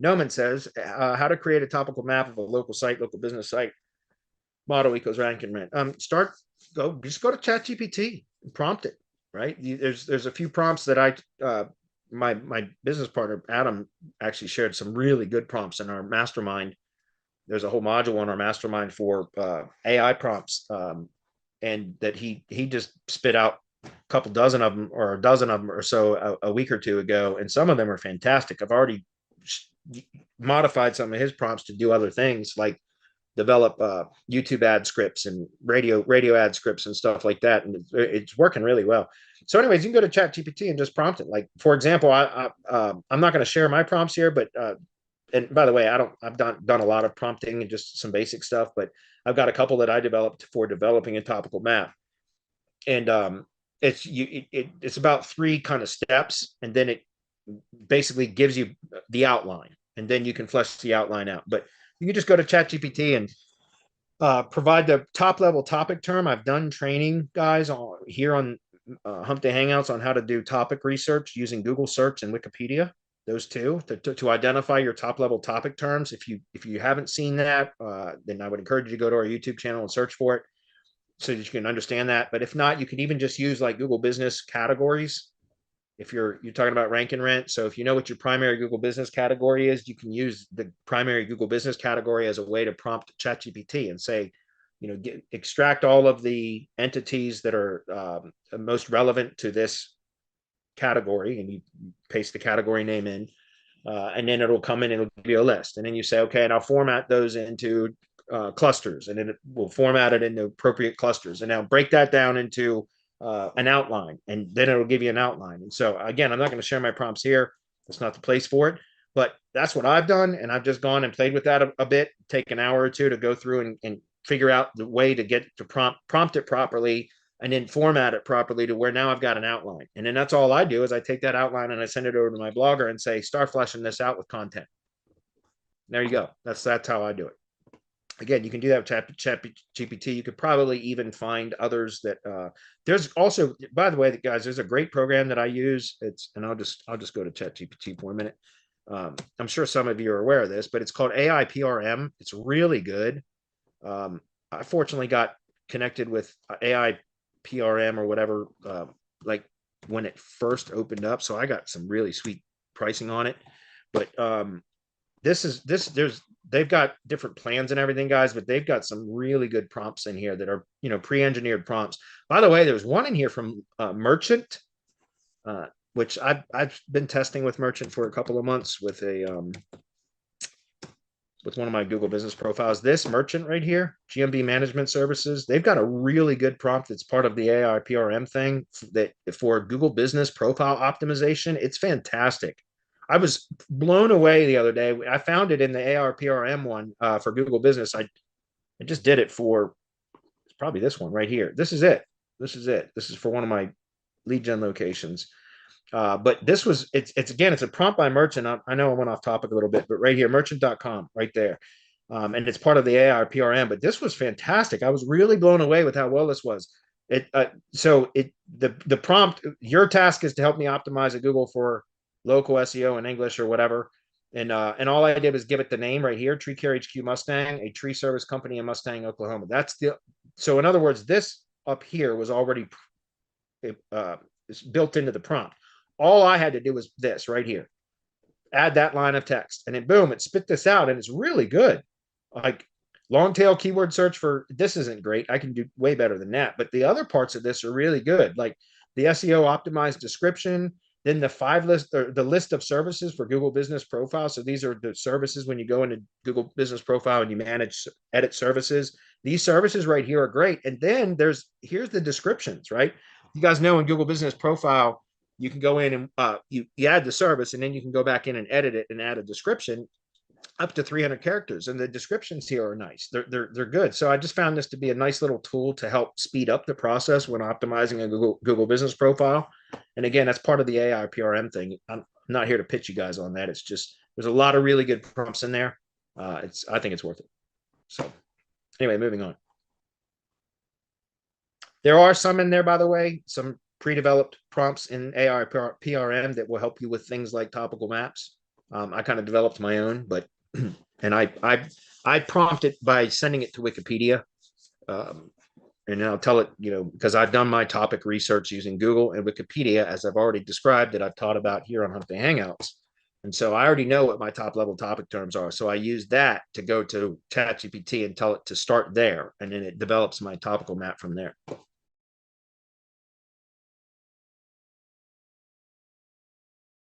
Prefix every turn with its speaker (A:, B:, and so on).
A: Noman says, how to create a topical map of a local site, local business site, model equals rank and rent. Just go to ChatGPT and prompt it, right? There's a few prompts that my business partner, Adam, actually shared some really good prompts in our mastermind. There's a whole module in our mastermind for AI prompts, and that he just spit out a couple dozen of them or a dozen of them or so a week or two ago, and some of them are fantastic. I've already modified some of his prompts to do other things like develop YouTube ad scripts and radio ad scripts and stuff like that, and it's working really well. So, anyways, you can go to ChatGPT and just prompt it. Like, for example, I'm not going to share my prompts here, but and by the way, I've done a lot of prompting and just some basic stuff, but I've got a couple that I developed for developing a topical map, and it's about 3 kind of steps, and then it basically gives you the outline, and then you can flesh the outline out. But you can just go to ChatGPT and provide the top level topic term. I've done training, guys, here on Hump Day Hangouts on how to do topic research using Google search and Wikipedia. Those two to identify your top level topic terms. If you haven't seen that, then I would encourage you to go to our YouTube channel and search for it so that you can understand that. But if not, you can even just use like Google Business categories. If you're talking about rank and rent, so if you know what your primary Google Business category is, you can use the primary Google Business category as a way to prompt ChatGPT and say, extract all of the entities that are most relevant to this category, and you paste the category name in, and then it'll come in and it'll give you a list, and then you say, okay, and I'll format those into clusters, and then it will format it into appropriate clusters, and now break that down into an outline, and then it'll give you an outline. And so again, I'm not going to share my prompts here. That's not the place for it, but that's what I've done. And I've just gone and played with that a bit, take an hour or two to go through and figure out the way to get to prompt it properly, and then format it properly to where now I've got an outline. And then that's all I do is I take that outline and I send it over to my blogger and say, start fleshing this out with content. There you go. That's how I do it. Again, you can do that with ChatGPT. You could probably even find others that there's also, by the way, guys, there's a great program that I use. And I'll just go to ChatGPT for a minute. I'm sure some of you are aware of this, but it's called AI PRM. It's really good. I fortunately got connected with AI PRM or whatever, like when it first opened up. So I got some really sweet pricing on it. But they've got different plans and everything, guys, but they've got some really good prompts in here that are, pre-engineered prompts. By the way, there's one in here from Merchant, which I've been testing with Merchant for a couple of months with with one of my Google business profiles. This Merchant right here, GMB Management Services, they've got a really good prompt that's part of the AI PRM thing that for Google business profile optimization. It's fantastic. I was blown away the other day. I found it in the ARPRM one for Google Business. I just did it for, it's probably this one right here. This is it. This is for one of my lead gen locations. But it's a prompt by Merchant. I know I went off topic a little bit, but right here, merchant.com, right there. And it's part of the ARPRM, but this was fantastic. I was really blown away with how well this was. The prompt, your task is to help me optimize a Google for local SEO in English or whatever. And all I did was give it the name right here, Tree Care HQ Mustang, a tree service company in Mustang, Oklahoma. So in other words, this up here was already built into the prompt. All I had to do was this right here, add that line of text, and then boom, it spit this out, and it's really good. Like long tail keyword search for this isn't great. I can do way better than that. But the other parts of this are really good, like the SEO optimized description, then the list of services for Google Business Profile. So these are the services when you go into Google Business Profile and you edit services. These services right here are great. And then here's the descriptions, right? You guys know in Google Business Profile, you can go in and you add the service, and then you can go back in and edit it and add a description up to 300 characters. And the descriptions here are nice. They're good. So I just found this to be a nice little tool to help speed up the process when optimizing a Google Business Profile. And again, that's part of the AI PRM thing. I'm not here to pitch you guys on that. It's just, there's a lot of really good prompts in there. I think it's worth it. So anyway, moving on. There are some in there, by the way, some pre-developed prompts in AI PRM that will help you with things like topical maps. I kind of developed my own, but and I prompt it by sending it to Wikipedia. Um, and I'll tell it, because I've done my topic research using Google and Wikipedia, as I've already described, that I've taught about here on Hump Day Hangouts. And so I already know what my top level topic terms are. So I use that to go to ChatGPT and tell it to start there. And then it develops my topical map from there.